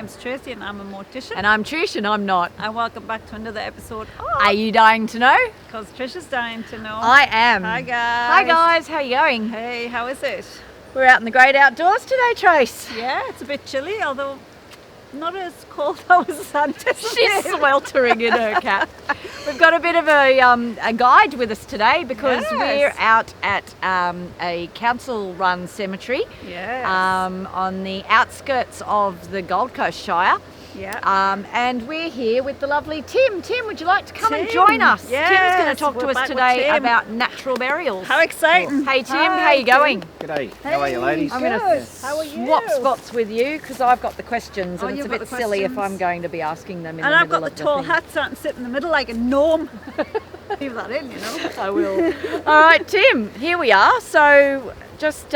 name's Tracy and I'm a mortician. And I'm Trish and I'm not. And welcome back to another episode. Are you dying to know? Because Trish is dying to know. I am. Hi guys. Hi guys, how are you going? Hey, how is it? We're out in the great outdoors today, Trace. Yeah, it's a bit chilly, although not as cold as I was anticipating. She's sweltering in her cap. We've got a bit of a guide with us today because we're out at a council-run cemetery on the outskirts of the Gold Coast Shire. Yeah. And we're here with the lovely Tim. Tim, would you like to come and join us? Yes, Tim's going to talk to us today about natural burials. How exciting. Hey Tim, how are you going? G'day. How are you, ladies? I'm going to swap spots with you because I've got the questions and it's a bit silly if I'm going to be asking them in the middle of the And I've got the tall hat so I can sit in the middle like a gnome. Leave that in, you know. I will. All right, Tim, here we are. So just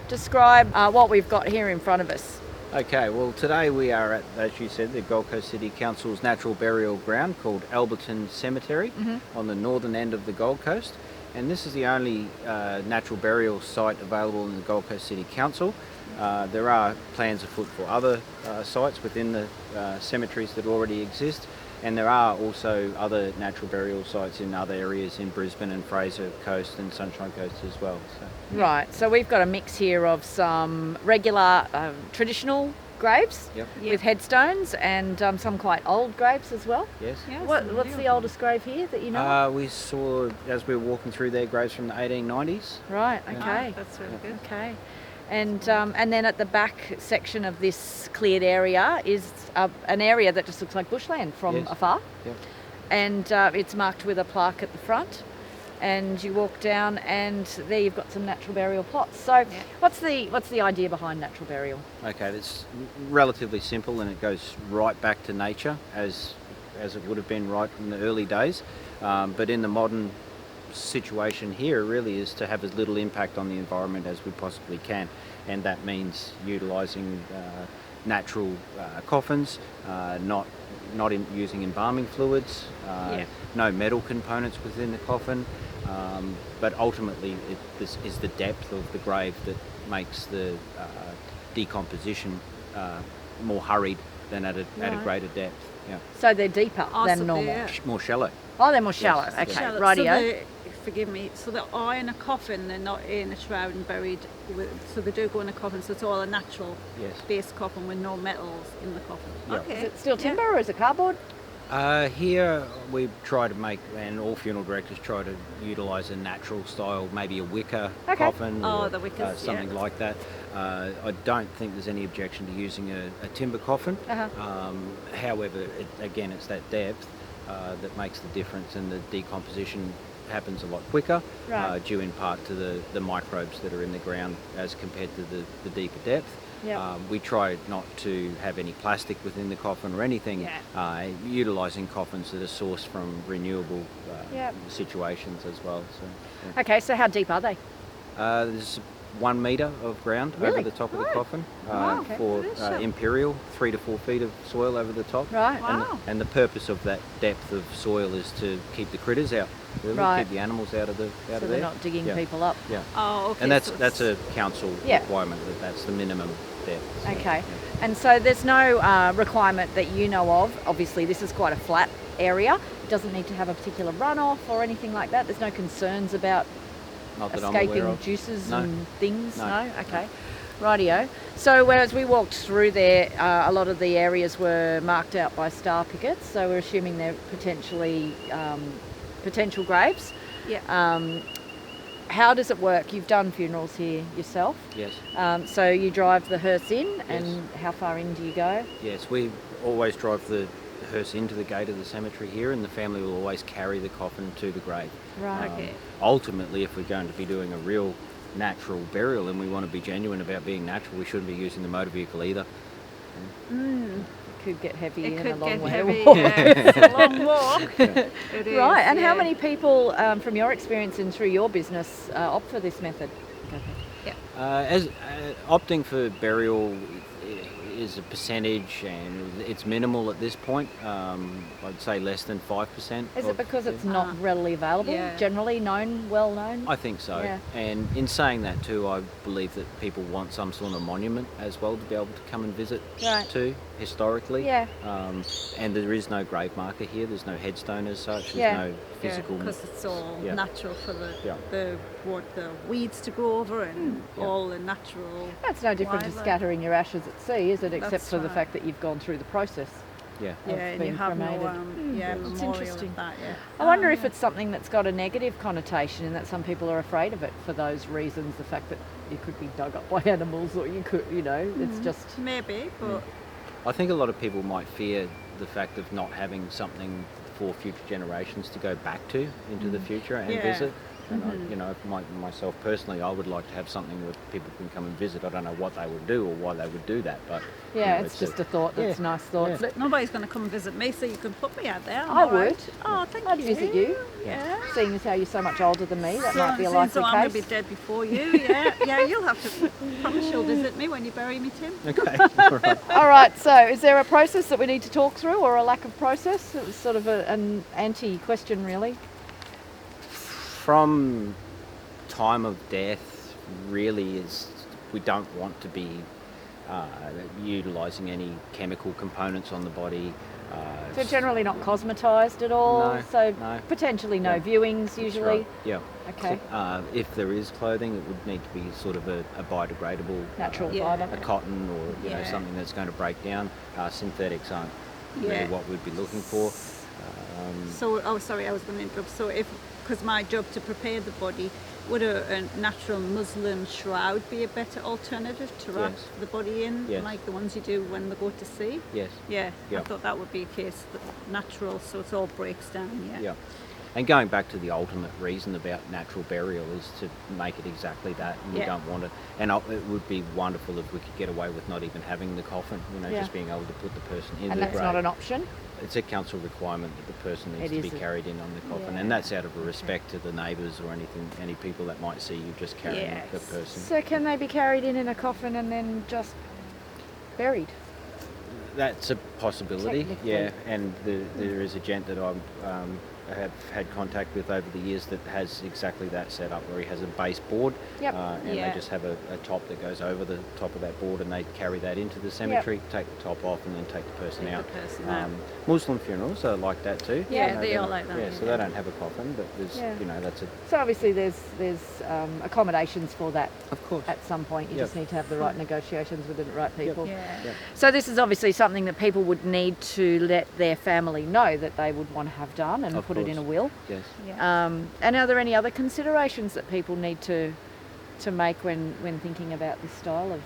describe what we've got here in front of us. Okay, well today we are at, as you said, the Gold Coast City Council's natural burial ground called Elberton Cemetery on the northern end of the Gold Coast. And this is the only natural burial site available in the Gold Coast City Council. There are plans afoot for other sites within the cemeteries that already exist. And there are also other natural burial sites in other areas in Brisbane and Fraser Coast and Sunshine Coast as well. So. Right, so we've got a mix here of some regular traditional graves with headstones and some quite old graves as well. Yes. What's the oldest grave here that you know? We saw, as we were walking through there, graves from the 1890s. Right, okay. That's really good. Okay. And then at the back section of this cleared area is an area that just looks like bushland from afar. Yep. And it's marked with a plaque at the front. And you walk down and there you've got some natural burial plots. So what's the idea behind natural burial? Okay, it's relatively simple and it goes right back to nature as it would have been right in the early days. But in the modern situation here really is to have as little impact on the environment as we possibly can, and that means utilising natural coffins, not using embalming fluids, no metal components within the coffin, but ultimately this is the depth of the grave that makes the decomposition more hurried than at a greater depth. Yeah. So they're deeper than normal? More shallow. Oh, they're more shallow. Yes, okay, Shallow. rightio. So forgive me, so they are in a coffin, they're not in a shroud and buried, so they do go in a coffin, so it's all a natural base coffin with no metals in the coffin. Yep. Okay. Is it still timber or is it cardboard? Here we try to make, and all funeral directors try to utilise a natural style, maybe a wicker coffin or the wickers, something like that. I don't think there's any objection to using a timber coffin. However, again, it's that depth that makes the difference, and the decomposition happens a lot quicker, due in part to the microbes that are in the ground as compared to the deeper depth. We try not to have any plastic within the coffin or anything, utilising coffins that are sourced from renewable situations as well. So, Okay, so how deep are they? there's 1 metre of ground over the top of the coffin for imperial, 3 to 4 feet of soil over the top. Right. And the purpose of that depth of soil is to keep the critters out, really, keep the animals out of the So they're not digging people up. Yeah. Oh, okay. And that's a council requirement, that's the minimum depth. So, Okay. And so there's no requirement that you know of. Obviously, this is quite a flat area. It doesn't need to have a particular runoff or anything like that. There's no concerns about Not that I'm aware escaping of. juices No. and things? No. Okay. Rightio. So as we walked through there, a lot of the areas were marked out by star pickets, so we're assuming they're potentially potential graves. Yeah. How does it work? You've done funerals here yourself. Yes. So you drive the hearse in, and how far in do you go? Yes, we always drive the hearse into the gate of the cemetery here, and the family will always carry the coffin to the grave. Right. Okay. Ultimately, if we're going to be doing a real natural burial and we want to be genuine about being natural, we shouldn't be using the motor vehicle either. It could get heavy It and could a long get way heavy. to walk. It's a long walk. It is, Right, and how many people, from your experience and through your business, opt for this method? Opting for burial is a percentage, and it's minimal at this point. I'd say less than 5%. Is it because it's not readily available, generally known, well known? I think so. Yeah. And in saying that too, I believe that people want some sort of monument as well to be able to come and visit Right. too. historically. Yeah. And there is no grave marker here. There's no headstone as such. There's Yeah. no physical. Because it's all Yeah. natural for the Yeah. the weeds to grow over and all the natural. That's no different to wildlife. scattering your ashes at sea, is it? Except That's for the right. fact that you've gone through the process. Yeah. Yeah, and you being have no cremated. It's memorial interesting. of that. Yeah. I wonder if it's something that's got a negative connotation and that some people are afraid of it for those reasons. The fact that you could be dug up by animals, or you could, it's just. Maybe, but I think a lot of people might fear the fact of not having something for future generations to go back to into the future and Yeah. visit. And myself personally, I would like to have something where people can come and visit. I don't know what they would do or why they would do that, but Yeah, it's just a thought. That's a nice thought. Yeah. nobody's going to come and visit me, so you can put me out there. I all right? would. Oh, thank I'd you. visit you. Yeah. Seeing as how you're so much older than me, that So, might be a so likely I'm going to be case. dead before you. Yeah, yeah. You'll have to promise you'll visit me when you bury me, Tim. Okay, all right. All right, so is there a process that we need to talk through, or a lack of process? It was sort of an anti-question, really. From time of death, really is we don't want to be utilising any chemical components on the body. So generally not cosmetised at all. No, so no. potentially no Yeah. viewings That's usually. right, yeah. Okay. If there is clothing, it would need to be sort of a biodegradable Natural Yeah. fibre. a cotton or Yeah. something that's going to break down. Synthetics aren't Yeah. really what we'd be looking for. So, sorry, I was going to interrupt. So, because my job to prepare the body, would a natural muslin shroud be a better alternative to wrap Yes. the body in, Yes. like the ones you do when they go to sea? Yes. Yeah, Yeah. I thought that would be a case that natural, so it all breaks down. Yeah. Yeah. And going back to the ultimate reason about natural burial is to make it exactly that. And we Yeah. don't want it. And it would be wonderful if we could get away with not even having the coffin. Yeah. Just being able to put the person in And the that's grave. not an option. It's a council requirement that the person needs It to be is carried in on the coffin, Yeah. and that's out of a respect to the neighbours or any people that might see you just carrying the Yes. person. So can they be carried in a coffin and then just buried? That's a possibility, Technically. yeah. And there is a gent that I have had contact with over the years that has exactly that set up, where he has a base board, Yep. and Yeah. they just have a top that goes over the top of that board, and they carry that into the cemetery, take the top off, and then take the person Take out. the person out. Muslim funerals are like that too. Yeah, You know, they they're are not- like that, Yeah, so yeah. they don't have a coffin, but there's Yeah. that's a So obviously there's accommodations for that of course. at some point. You Yep. just need to have the right negotiations with the right people. Yeah. Yep. So this is obviously something that people would need to let their family know that they would want to have done and Of put it in a course. will. Yes. Yeah. And are there any other considerations that people need to make when thinking about this style of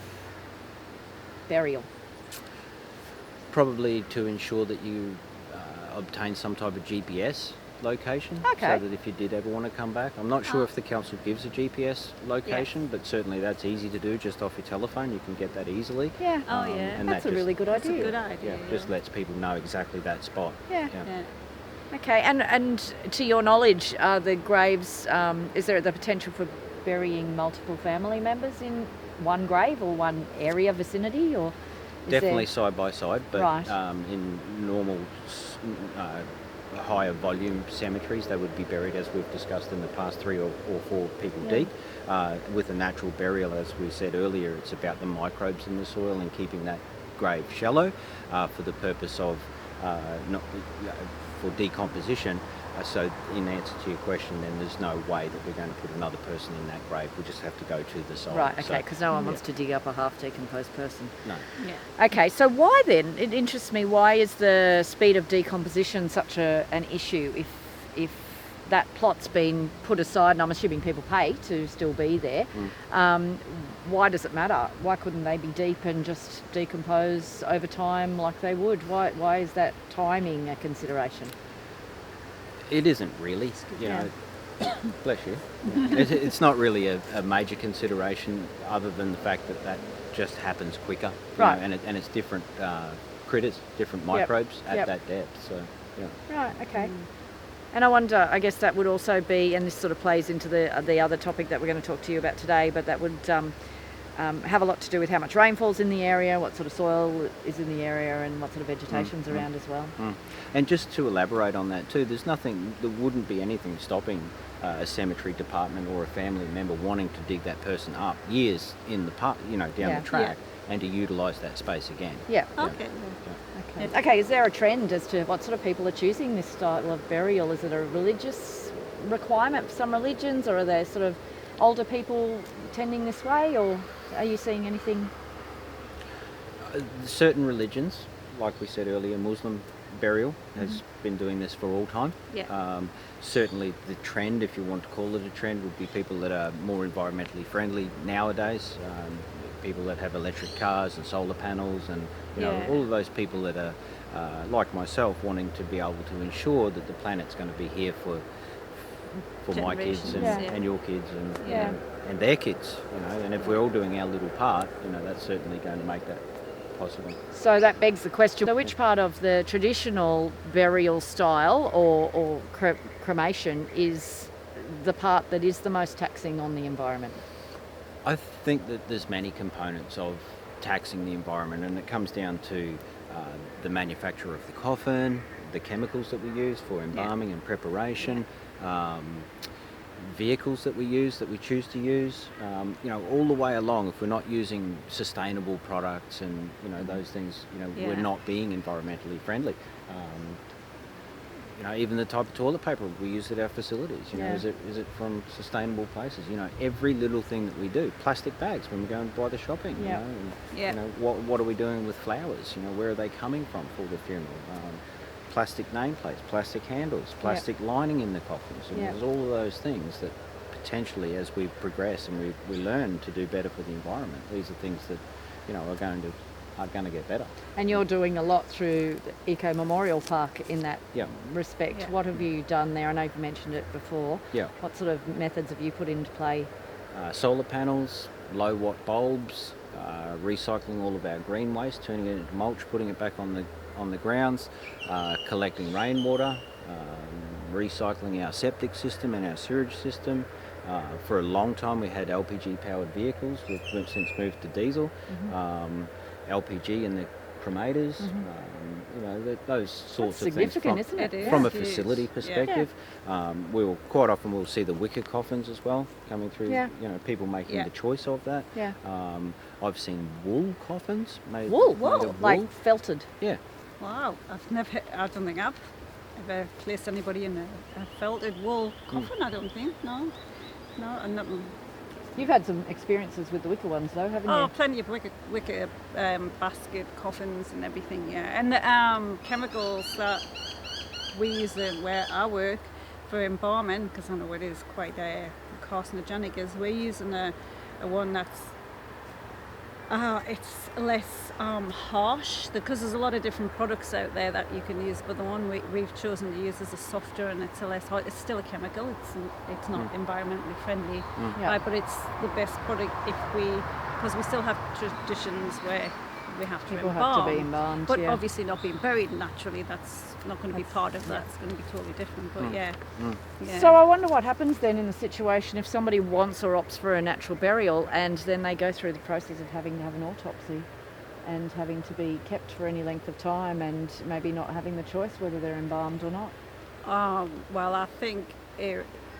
burial? Probably to ensure that you obtain some type of GPS location, Okay. so that if you did ever want to come back, I'm not sure if the council gives a GPS location, but certainly that's easy to do just off your telephone. You can get that easily. Yeah. Oh, yeah. and That's that a just- really good That's a idea. good idea. Yeah, just lets people know exactly that spot. Yeah. Yeah. Okay. And to your knowledge, are the graves, is there the potential for burying multiple family members in one grave or one area vicinity, or is Definitely there... side by side, but Right. In normal higher volume cemeteries, they would be buried, as we've discussed in the past, 3 or 4 people Yeah. deep. With a natural burial, as we said earlier, it's about the microbes in the soil and keeping that grave shallow for the purpose of for decomposition. So in answer to your question, then there's no way that we're going to put another person in that grave. We just have to go to the side. Right, So, okay, because no one wants to dig up a half decomposed person. no. Yeah. Okay, so why then, it interests me, why is the speed of decomposition such an issue if that plot's been put aside, and I'm assuming people pay to still be there, why does it matter? Why couldn't they be deep and just decompose over time like they would? Why is that timing a consideration? It isn't really, you know. Bless you. It's not really a major consideration, other than the fact that just happens quicker, you Right. know, and it's different critters, different microbes at that depth. So, yeah. Right, okay. And I wonder, I guess that would also be, and this sort of plays into the other topic that we're going to talk to you about today, but that would have a lot to do with how much rainfall's in the area, what sort of soil is in the area, and what sort of vegetation's around as well. And just to elaborate on that too, there wouldn't be anything stopping a cemetery department or a family member wanting to dig that person up years in the down Yeah. the track, and to utilise that space again. Yeah. Okay. Okay, is there a trend as to what sort of people are choosing this style of burial? Is it a religious requirement for some religions, or are there sort of older people tending this way, or are you seeing anything? Certain religions, like we said earlier, Muslim burial has been doing this for all time. Yeah. Certainly the trend, if you want to call it a trend, would be people that are more environmentally friendly nowadays. People that have electric cars and solar panels, and all of those people that are like myself, wanting to be able to ensure that the planet's going to be here for my kids and your kids and their kids, and if we're all doing our little part, that's certainly going to make that possible. So that begs the question, so which part of the traditional burial style or cremation is the part that is the most taxing on the environment? I think that there's many components of taxing the environment, and it comes down to the manufacture of the coffin, the chemicals that we use for embalming and preparation, vehicles that we choose to use, all the way along. If we're not using sustainable products and those things, we're not being environmentally friendly. Even the type of toilet paper we use at our facilities, is it from sustainable places? Every little thing that we do. Plastic bags when we go and buy the shopping, what are we doing with flowers? Where are they coming from for the funeral? Plastic nameplates, plastic handles, plastic lining in the coffins. And there's all of those things that potentially, as we progress and we learn to do better for the environment, these are things that are going to get better. And you're doing a lot through the Eco Memorial Park in that respect. Yeah. What have you done there? I know you've mentioned it before. Yeah. What sort of methods have you put into play? Solar panels, low watt bulbs, recycling all of our green waste, turning it into mulch, putting it back on the grounds, collecting rainwater, recycling our septic system and our sewage system. For a long time we had LPG powered vehicles. We've since moved to diesel. LPG in the cremators, those sorts of things. Significant, isn't it? From a facility perspective. We'll quite often see the wicker coffins as well coming through. People making the choice of that. I've seen wool coffins made. Wool, like felted. Yeah. Wow, I don't think I've ever placed anybody in a felted wool coffin. I don't think. No, and not. You've had some experiences with the wicker ones though, haven't you? Oh, plenty of wicker basket coffins and everything, and the chemicals that we use where I work for embalming, because I know it is quite carcinogenic, is we're using a one that's it's less harsh, because there's a lot of different products out there that you can use, but the one we've chosen to use is a softer, and it's a less hard. It's still a chemical. It's not environmentally friendly, but it's the best product because we still have traditions where we have to embalm, but obviously not being buried naturally. That's not going to be part of that. It's going to be totally different. But So I wonder what happens then in the situation if somebody wants or opts for a natural burial, and then they go through the process of having to have an autopsy and having to be kept for any length of time, and maybe not having the choice whether they're embalmed or not. Well, I think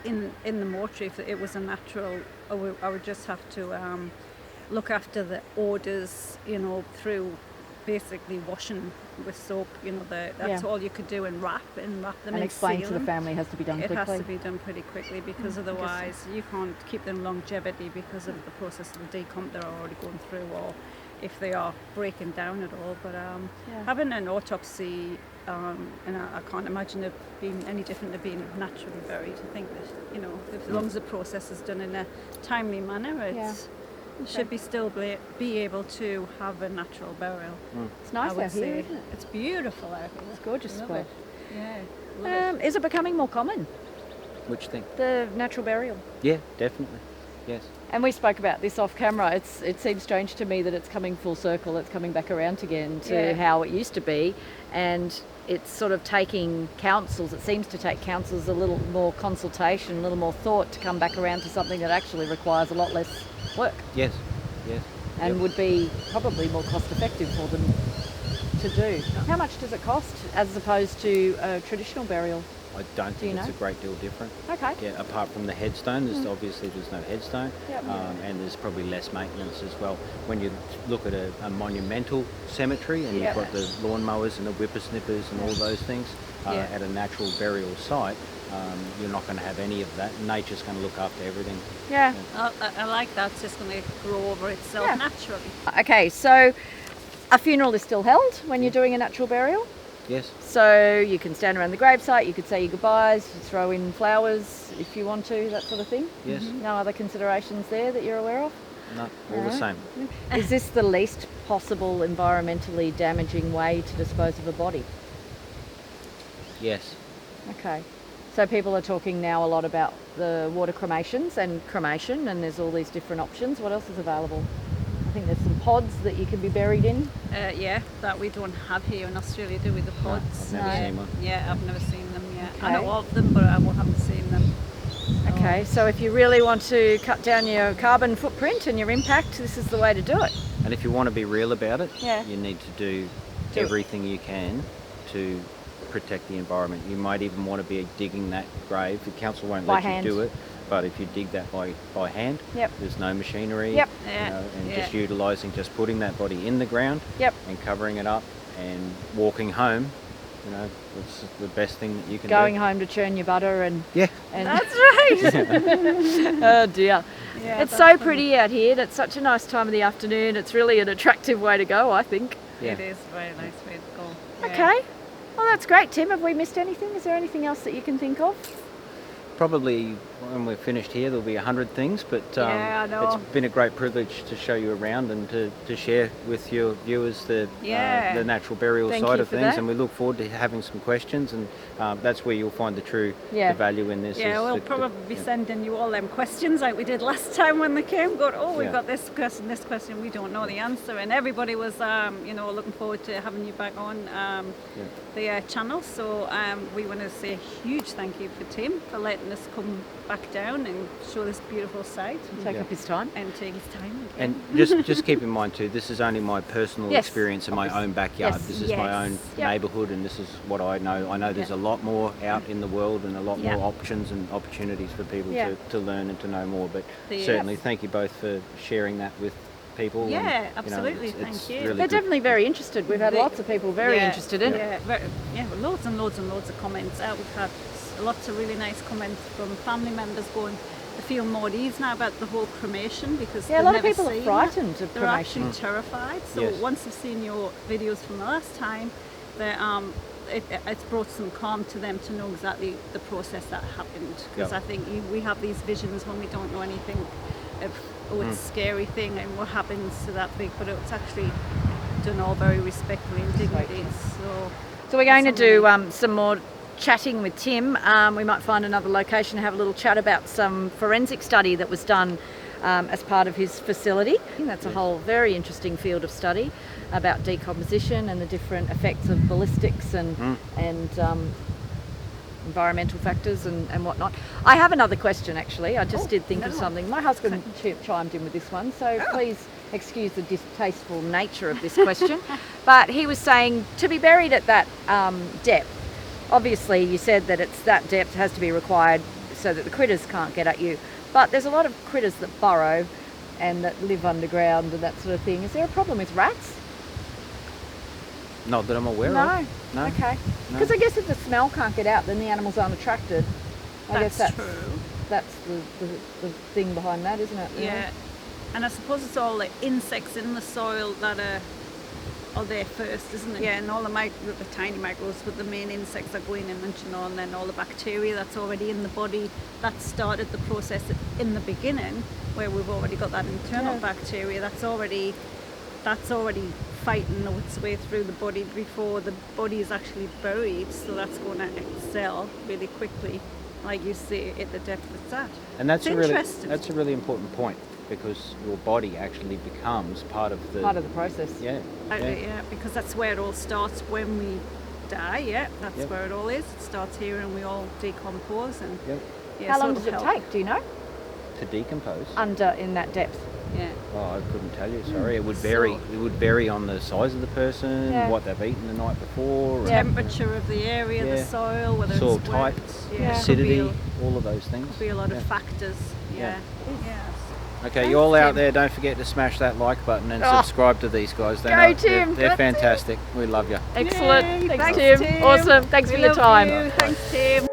in the mortuary, if it was a natural, I would just have to look after the orders, through basically washing with soap. That's all you could do, and wrap them and explain seal to the them. family it has to be done quickly. It has to be done pretty quickly, because otherwise you can't keep them longevity because of the process of the decomp they're already going through, or if they are breaking down at all. But having an autopsy, and I can't imagine it being any different to being naturally buried. I think that as long as the process is done in a timely manner, should be able to have a natural burial. It's nice out here, isn't it? It's beautiful out here. It's gorgeous. Love it. Yeah. Is it becoming more common, Which thing? the natural burial? Yeah, definitely. Yes. And we spoke about this off camera. It seems strange to me that it's coming full circle. It's coming back around again to how it used to be, and it's sort of taking councils. It seems to take councils a little more consultation, a little more thought to come back around to something that actually requires a lot less work. Yes. And would be probably more cost effective for them to do. How much does it cost as opposed to a traditional burial? I don't think it's know? a great deal different. Okay. Yeah, apart from the headstone, obviously there's no headstone, Yep. and there's probably less maintenance as well. When you look at a monumental cemetery and you've got the lawnmowers and the whippersnippers and all those things at a natural burial site, you're not going to have any of that. Nature's going to look after everything. Yeah. I like that. It's just going to grow over itself naturally. Okay, so a funeral is still held when you're doing a natural burial. Yes. So you can stand around the gravesite, you could say your goodbyes, you throw in flowers if you want to, that sort of thing. Yes. No other considerations there that you're aware of? No, all the same. Is this the least possible environmentally damaging way to dispose of a body? Yes. Okay. So people are talking now a lot about the water cremations and cremation, and there's all these different options. What else is available? I think there's some pods that you can be buried in. That we don't have here in Australia, do we? The pods. No, I've never seen one. Yeah, I've never seen them yet. Okay. I know of them, but I haven't seen them. Okay, so if you really want to cut down your carbon footprint and your impact, this is the way to do it. And if you want to be real about it, Yeah. you need to do Do it. everything you can to protect the environment. You might even want to be digging that grave. The council won't By let hand. you do it, but if you dig that by hand, Yep. there's no machinery, Yep. and just just putting that body in the ground Yep. and covering it up and walking home, it's the best thing that you can Going do. home to churn your butter and... Yeah. and That's right. oh dear. Yeah, It's that's so funny. pretty out here. It's such a nice time of the afternoon. It's really an attractive way to go, I think. Yeah. It is a very nice way to go. Yeah. Okay. Well, that's great, Tim. Have we missed anything? Is there anything else that you can think of? Probably when we're finished here, there'll be 100 things, but Yeah, I know. it's been a great privilege to show you around and to share with your viewers the natural burial Thank side you of for things, that. and we look forward to having some questions, and that's where you'll find the true Yeah. the value in this. Yeah, is we'll the- probably be yeah. sending you all them questions like we did last time when they came. We've Yeah. got this question, we don't know the answer, and everybody was, looking forward to having you back on the channel. So we want to say a huge thank you for Tim for letting us come back down and show this beautiful site Take up his time. and take his time. And just keep in mind too, this is only my personal Yes. experience in my own backyard. Yes. This is my own Yep. neighbourhood, and this is what I know. I know there's a lot more out in the world and a lot Yeah. more options and opportunities for people Yeah. to learn and to know more. But Yes. certainly, thank you both for sharing that with people. Yeah, and, absolutely. it's Thank you. really They're good. definitely very interested. We've had lots of people very interested in it. Loads and loads and loads of comments. We've had lots of really nice comments from family members going, they feel more at ease now about the whole cremation because Yeah, a they've lot of never people are seen frightened it. of They're cremation. actually terrified. So Yes. once they've seen your videos from the last time, it's brought some calm to them to know exactly the process that happened. Because Yep. I think we have these visions when we don't know anything of, it's a scary thing and what happens to that big, but it's actually done all very respectfully and dignity. So we're going to That's do some more chatting with Tim. We might find another location to have a little chat about some forensic study that was done as part of his facility. That's a whole very interesting field of study about decomposition and the different effects of ballistics and environmental factors and whatnot. I have another question actually. I just did think of something. My husband chimed in with this one, so please excuse the distasteful nature of this question. But he was saying to be buried at that depth, obviously you said that it's that depth has to be required so that the critters can't get at you. But there's a lot of critters that burrow and that live underground and that sort of thing. Is there a problem with rats? Not that I'm aware No. of. No. Okay. No. Because I guess if the smell can't get out, then the animals aren't attracted. I guess That's that's true. that's the thing behind that, isn't it? Yeah, and I suppose it's all the insects in the soil that are there first, isn't it? Yeah, and all the tiny microbes, but the main insects are going in munching on, and then all the bacteria that's already in the body that started the process in the beginning, where we've already got that internal bacteria that's already fighting its way through the body before the body is actually buried. So that's going to excel really quickly, like you say, at the depth it's at. And that's It's interesting. that's a really important point, because your body actually becomes part of the process. Yeah. Yeah, because that's where it all starts when we die. Yeah, that's Yep. where it all is. It starts here, and we all decompose. And Yep. yeah, How so long it'll does it help. take? Do you know? To decompose. Under in that depth. Yeah. Oh, I couldn't tell you. Sorry, it would vary. It would vary on the size of the person, what they've eaten the night before, temperature of the area, the soil, whether soil it's type, wet, acidity, all of those things. Could be a lot of factors. Yes. Okay, you all out there, don't forget to smash that like button and subscribe to these guys. They're fantastic. We love you. Excellent. Thanks, Tim. Awesome. Thanks for your time. Thanks, Tim.